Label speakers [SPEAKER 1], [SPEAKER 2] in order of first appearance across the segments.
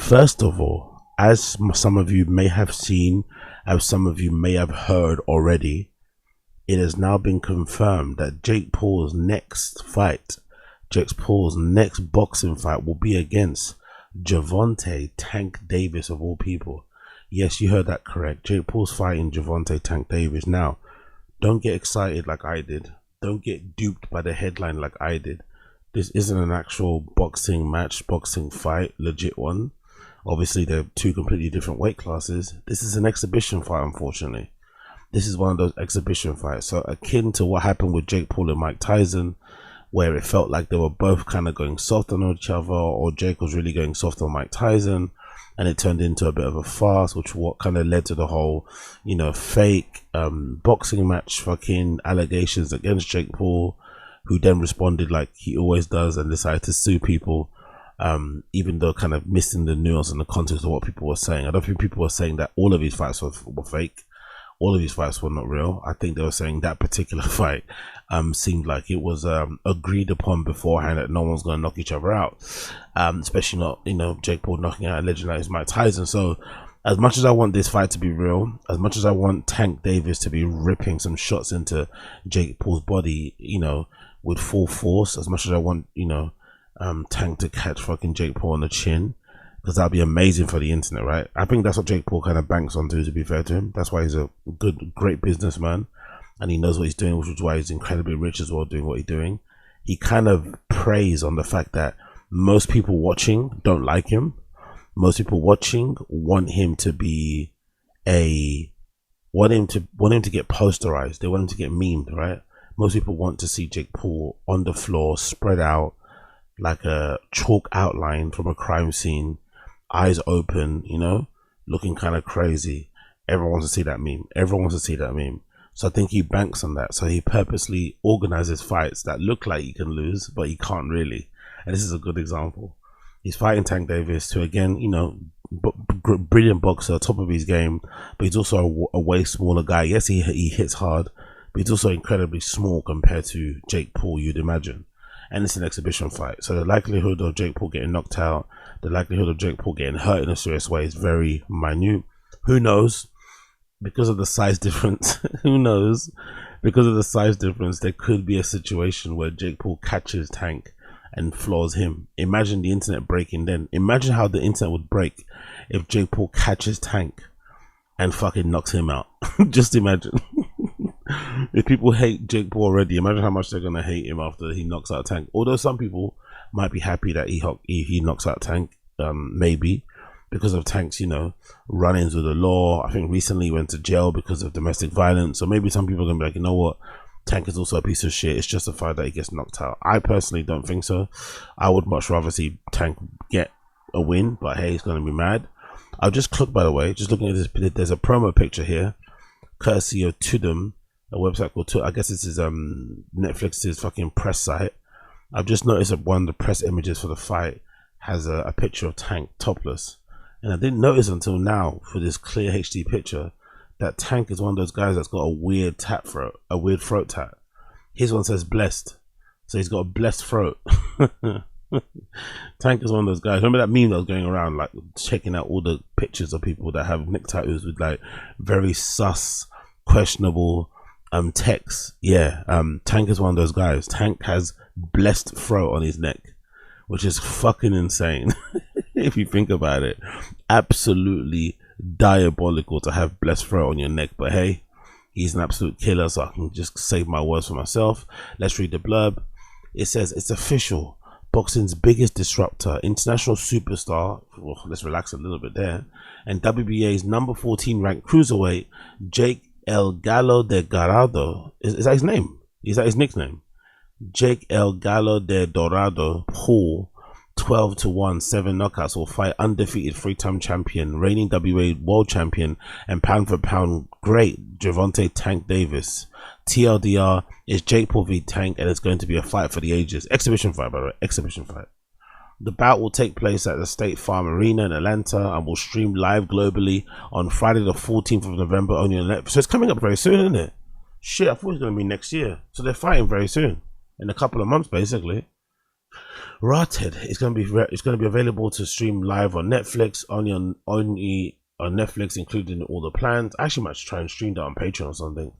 [SPEAKER 1] First of all, as some of you may have seen, as some of you may have heard already, it has now been confirmed that Jake Paul's next boxing fight will be against Gervonta Tank Davis, of all people. Yes, you heard that correct. Jake Paul's fighting Gervonta Tank Davis. Now, don't get excited like I did. Don't get duped by the headline like I did. This isn't an actual boxing match, boxing fight, legit one. Obviously, they're two completely different weight classes. This is an exhibition fight, unfortunately. This is one of those exhibition fights. So akin to what happened with Jake Paul and Mike Tyson, where it felt like they were both kind of going soft on each other, or Jake was really going soft on Mike Tyson, and it turned into a bit of a farce, which what kind of led to the whole, fake boxing match fucking allegations against Jake Paul, who then responded like he always does and decided to sue people, even though kind of missing the nuance and the context of what people were saying. I don't think people were saying that all of these fights were fake. All of these fights were not real. I think they were saying that particular fight seemed like it was agreed upon beforehand that no one's going to knock each other out, especially not Jake Paul knocking out a legend like Mike Tyson. So as much as I want this fight to be real, as much as I want Tank Davis to be ripping some shots into Jake Paul's body, with full force, as much as I want Tank to catch fucking Jake Paul on the chin, because that'd be amazing for the internet, right? I think that's what Jake Paul kind of banks onto, to be fair to him. That's why he's a great businessman, and he knows what he's doing, which is why he's incredibly rich as well, doing what he's doing. He kind of preys on the fact that most people watching don't like him. Most people watching want him to be want him to get posterized. They want him to get memed, right? Most people want to see Jake Paul on the floor, spread out like a chalk outline from a crime scene, eyes open, looking kind of crazy. Everyone wants to see that meme. So I think he banks on that. So he purposely organizes fights that look like he can lose, but he can't really. And this is a good example. He's fighting Tank Davis, who again, brilliant boxer, top of his game, but he's also a way smaller guy. Yes, he hits hard, but he's also incredibly small compared to Jake Paul, you'd imagine. And it's an exhibition fight, so the likelihood of Jake Paul getting knocked out, the likelihood of Jake Paul getting hurt in a serious way is very minute. Who knows? Because of the size difference, because of the size difference, there could be a situation where Jake Paul catches Tank and floors him. Imagine the internet breaking then. Imagine how the internet would break if Jake Paul catches Tank and fucking knocks him out. Just imagine. If people hate Jake Paul already, imagine how much they're gonna hate him after he knocks out Tank. Although some people might be happy that he knocks out Tank, maybe because of Tank's run-ins with the law. I think recently he went to jail because of domestic violence. So maybe some people are gonna be like, you know what, Tank is also a piece of shit. It's justified that he gets knocked out. I personally don't think so. I would much rather see Tank get a win, but hey, he's gonna be mad. I've just clicked, by the way, just looking at this. There's a promo picture here, courtesy of Tudum, a website called I guess this is Netflix's fucking press site. I've just noticed that one of the press images for the fight has a picture of Tank topless, and I didn't notice until now for this clear HD picture that Tank is one of those guys that's got a weird throat tat. His one says blessed, so he's got a blessed throat. Tank is one of those guys. Remember that meme that was going around, like checking out all the pictures of people that have neck tattoos with like very sus, questionable text? Yeah, Tank is one of those guys. Tank has blessed throat on his neck, which is fucking insane. If you think about it, absolutely diabolical to have blessed throat on your neck. But hey, he's an absolute killer, so I can just save my words for myself. Let's read the blurb. It says, it's official, boxing's biggest disruptor, international superstar, well, let's relax a little bit there, and WBA's number 14 ranked cruiserweight, Jake El Gallo de Dorado. Is that his name? Is that his nickname? Jake El Gallo de Dorado Paul, 12-1, 7 knockouts, will fight undefeated 3-time champion, reigning WA world champion, and pound for pound great Gervonta Tank Davis. TLDR is Jake Paul v Tank, and it's going to be a fight for the ages. Exhibition fight, by the way. Exhibition fight. The bout will take place at the State Farm Arena in Atlanta and will stream live globally on Friday the 14th of November only on Netflix. So it's coming up very soon, isn't it? Shit, I thought it was going to be next year. So they're fighting very soon. In a couple of months, basically. Rotted. It's going to be available to stream live on Netflix, only on Netflix, including all the plans. I actually might try and stream that on Patreon or something.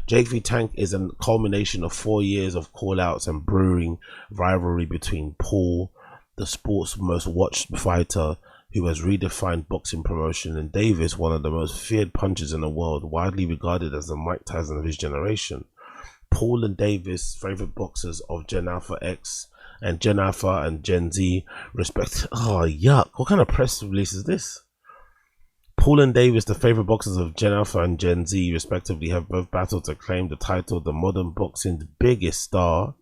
[SPEAKER 1] Jake v Tank is a culmination of 4 years of call-outs and brewing rivalry between Paul, the sport's most watched fighter who has redefined boxing promotion, and Davis, one of the most feared punchers in the world, widely regarded as the Mike Tyson of his generation. Paul and Davis, favorite boxers of Gen Alpha X and Gen Alpha and Gen Z, respect. Oh, yuck. What kind of press release is this? Paul and Davis, the favorite boxers of Gen Alpha and Gen Z, respectively, have both battled to claim the title of the modern boxing's biggest star.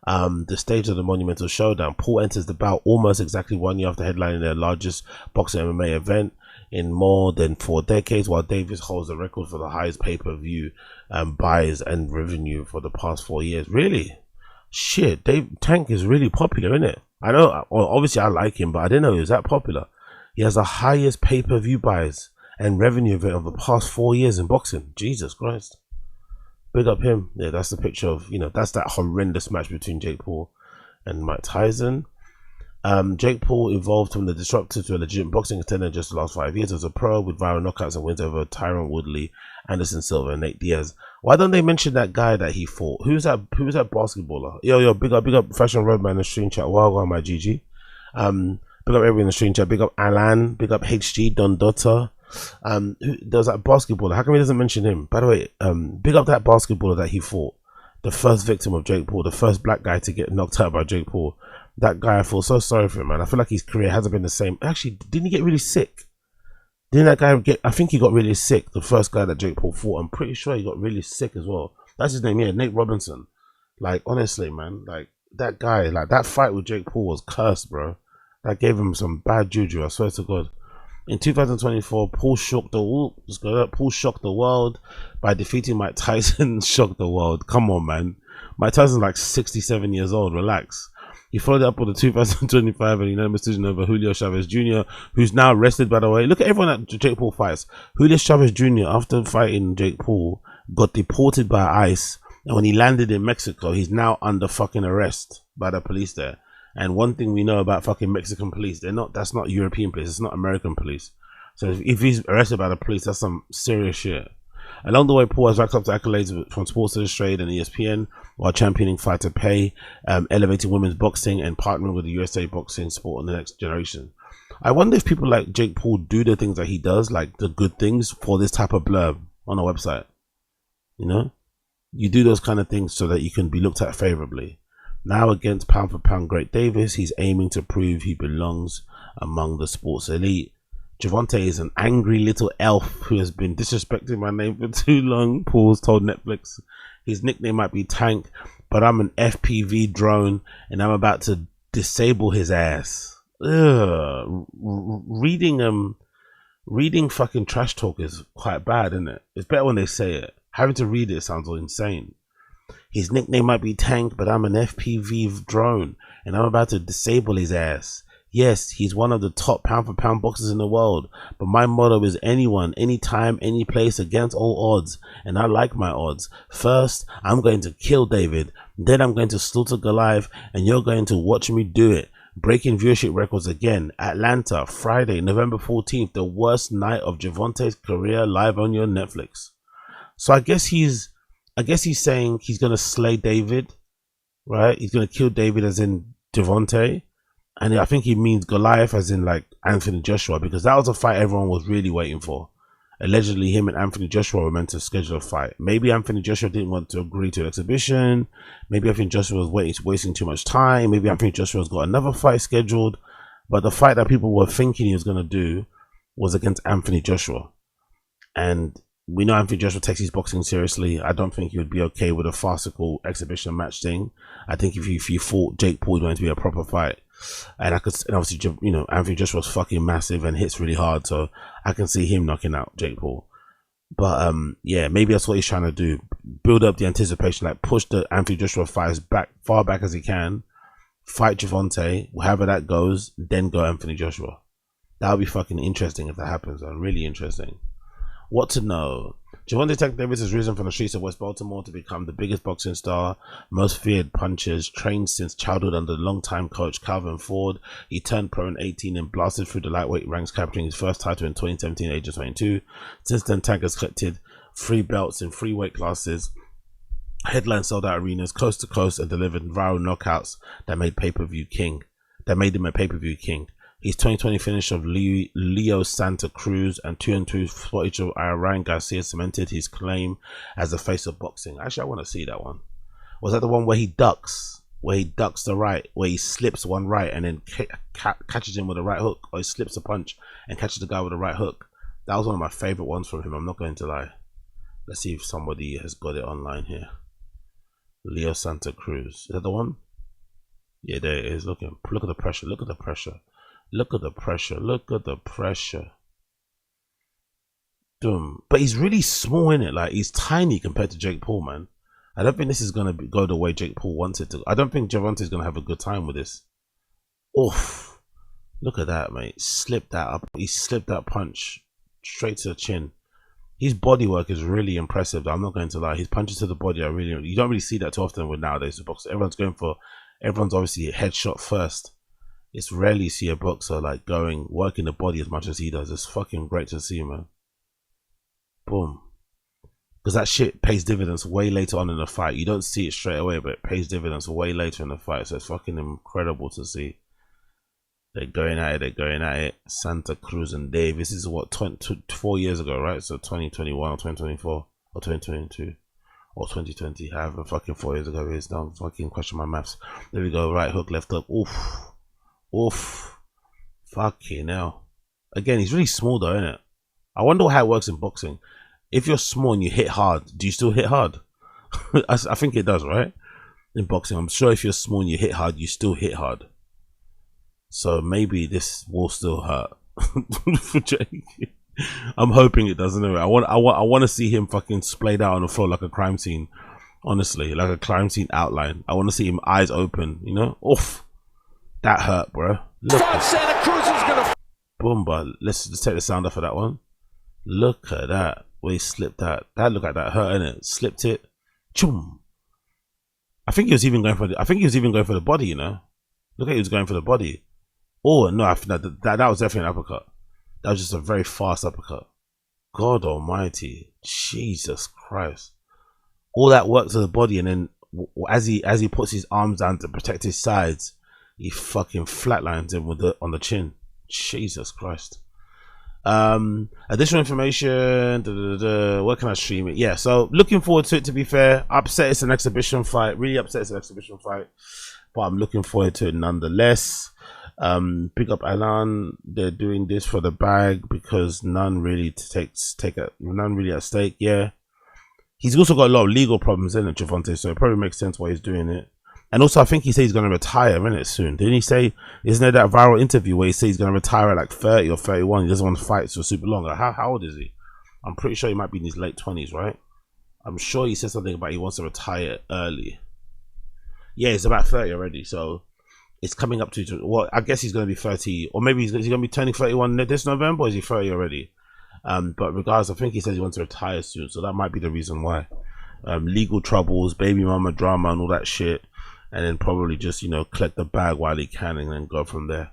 [SPEAKER 1] The stage of the monumental showdown. Paul enters the bout almost exactly 1 year after headlining their largest boxing MMA event in more than 4 decades, while Davis holds the record for the highest pay-per-view buys and revenue for the past 4 years. Really? Shit, Tank is really popular, isn't it? I know, well, obviously I like him, but I didn't know he was that popular. He has the highest pay-per-view buys and revenue event of the past 4 years in boxing. Jesus Christ. Big up him. Yeah, that's the picture of, that's that horrendous match between Jake Paul and Mike Tyson. Jake Paul evolved from the disruptor to a legitimate boxing contender in just the last 5 years as a pro, with viral knockouts and wins over Tyron Woodley, Anderson Silva, and Nate Diaz. Why don't they mention that guy that he fought? Who's that basketballer? Yo, big up Fashion Roadman in the stream chat. Wow, my GG. Big up everyone in the stream chat. Big up Alan. Big up HG Don Dotta. There's that basketballer. How come he doesn't mention him? By the way, big up that basketballer that he fought. The first victim of Jake Paul, the first black guy to get knocked out by Jake Paul. That guy, I feel so sorry for him, man. I feel like his career hasn't been the same. Actually, didn't he get really sick? Didn't that guy I think he got really sick, the first guy that Jake Paul fought. I'm pretty sure he got really sick as well. That's his name, yeah, Nate Robinson. Like, honestly, man, like, that guy, like, that fight with Jake Paul was cursed, bro. That gave him some bad juju, I swear to God. In 2024, Paul shocked the world by defeating Mike Tyson. Shocked the world. Come on, man. Mike Tyson's like 67 years old. Relax. He followed up with the 2025 and unanimous decision over Julio Chavez Jr., who's now arrested, by the way. Look at everyone that Jake Paul fights. Julio Chavez Jr., after fighting Jake Paul, got deported by ICE. And when he landed in Mexico, he's now under fucking arrest by the police there. And one thing we know about fucking Mexican police, that's not European police, it's not American police. So if he's arrested by the police, that's some serious shit. Along the way, Paul has racked up the accolades from Sports Illustrated and ESPN while championing fighter pay, elevating women's boxing, and partnering with the USA boxing sport in the next generation. I wonder if people like Jake Paul do the things that he does, like the good things, for this type of blurb on a website. You do those kind of things so that you can be looked at favorably. Now against pound for pound great Davis, he's aiming to prove he belongs among the sports elite. Gervonta is an angry little elf who has been disrespecting my name for too long, Paul's told Netflix. His nickname might be Tank, but I'm an FPV drone and I'm about to disable his ass. Ugh. Reading fucking trash talk is quite bad, isn't it? It's better when they say it. Having to read it sounds insane. His nickname might be Tank, but I'm an FPV drone, and I'm about to disable his ass. Yes, he's one of the top pound-for-pound boxers in the world, but my motto is anyone, anytime, any place, against all odds, and I like my odds. First, I'm going to kill David, then I'm going to slaughter Goliath, and you're going to watch me do it. Breaking viewership records again. Atlanta, Friday, November 14th, the worst night of Gervonta's career, live on your Netflix. So I guess he's saying he's going to slay David, right? He's going to kill David as in Gervonta. And I think he means Goliath as in like Anthony Joshua, because that was a fight everyone was really waiting for. Allegedly, him and Anthony Joshua were meant to schedule a fight. Maybe Anthony Joshua didn't want to agree to an exhibition. Maybe Anthony Joshua was wasting too much time. Maybe Anthony Joshua's got another fight scheduled. But the fight that people were thinking he was going to do was against Anthony Joshua. And we know Anthony Joshua takes his boxing seriously. I don't think he would be okay with a farcical exhibition match thing. I think if you fought Jake Paul, it's going to be a proper fight. And obviously, Anthony Joshua's fucking massive and hits really hard, so I can see him knocking out Jake Paul. But yeah, maybe that's what he's trying to do. Build up the anticipation, like push the Anthony Joshua fights back, far back as he can. Fight Gervonta, however that goes, then go Anthony Joshua. That would be fucking interesting if that happens, really interesting. What to know? Gervonta Tank Davis has risen from the streets of West Baltimore to become the biggest boxing star, most feared punchers, trained since childhood under longtime coach Calvin Ford. He turned pro in 18 and blasted through the lightweight ranks, capturing his first title in 2017 at the age of 22. Since then, Tank has collected 3 belts in 3 weight classes, headline sold out arenas coast to coast, and delivered viral knockouts that made him a pay-per-view king. His 2020 finish of Leo Santa Cruz and 2-2 footage of Ryan Garcia cemented his claim as the face of boxing. Actually, I want to see that one. Was that the one where he ducks? Where he ducks the right, where he slips one right and then catches him with a right hook, or he slips a punch and catches the guy with a right hook? That was one of my favorite ones from him, I'm not going to lie. Let's see if somebody has got it online here. Leo Santa Cruz. Is that the one? Yeah, there it is. Look at the pressure. Look at the pressure. Look at the pressure. Look at the pressure. Dumb. But he's really small, in it. Like, he's tiny compared to Jake Paul, man. I don't think this is going to go the way Jake Paul wants it to. I don't think Gervonta is going to have a good time with this. Oof. Look at that, mate. Slipped that up. He slipped that punch straight to the chin. His body work is really impressive, though. I'm not going to lie. His punches to the body are really... You don't really see that too often with nowadays boxers. Everyone's obviously headshot first. It's rarely you see a boxer like working the body as much as he does. It's fucking great to see, man. Boom. Because that shit pays dividends way later on in the fight. You don't see it straight away, but it pays dividends way later in the fight. So it's fucking incredible to see. They're going at it. Santa Cruz and Davis. This is what, 4 years ago, right? So 2021 or 2024 or 2022 or 2020. However fucking 4 years ago it is. Don't fucking question my maths. There we go. Right hook, left hook. Oof. Oof. Fucking hell. Again, he's really small though, isn't it? I wonder how it works in boxing. If you're small and you hit hard, do you still hit hard? I think it does, right? In boxing, I'm sure if you're small and you hit hard, you still hit hard. So maybe this will still hurt for Jake. I'm hoping it doesn't. Anyway, I want to see him fucking splayed out on the floor like a crime scene. Honestly, like a crime scene outline. I want to see him eyes open. You know, oof, that hurt, bro. Look, Santa Cruz is gonna boom, but let's just take the sound off of that one. Look at that. Where he slipped that. That looked like that hurt, innit? Slipped it. Choom. I think he was even going for the body. You know, look at he was going for the body. Oh no, that was definitely an uppercut. That was just a very fast uppercut. God Almighty, Jesus Christ! All that work to the body, and then as he puts his arms down to protect his sides, he fucking flatlines him on the chin. Jesus Christ. Additional information. Where can I stream it? Yeah, so looking forward to it. To be fair, upset it's an exhibition fight. Really upset it's an exhibition fight, but I'm looking forward to it nonetheless. Big up Alan. They're doing this for the bag because none really at stake. Yeah, he's also got a lot of legal problems in it, Gervonta, so it probably makes sense why he's doing it. And also, I think he said he's going to retire, innit, soon. Didn't he say, isn't there that viral interview where he says he's going to retire at like 30 or 31? He doesn't want to fight so super long. Like, how old is he? I'm pretty sure he might be in his late 20s, right? I'm sure he said something about he wants to retire early. Yeah, he's about 30 already, so it's coming up to, well, I guess he's going to be 30, or maybe he's going to be turning 31 this November, or is he 30 already? But regardless, I think he says he wants to retire soon, so that might be the reason why. Legal troubles, baby mama drama and all that shit. And then probably just, you know, collect the bag while he can and then go from there.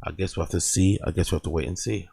[SPEAKER 1] I guess we'll have to see. I guess we'll have to wait and see.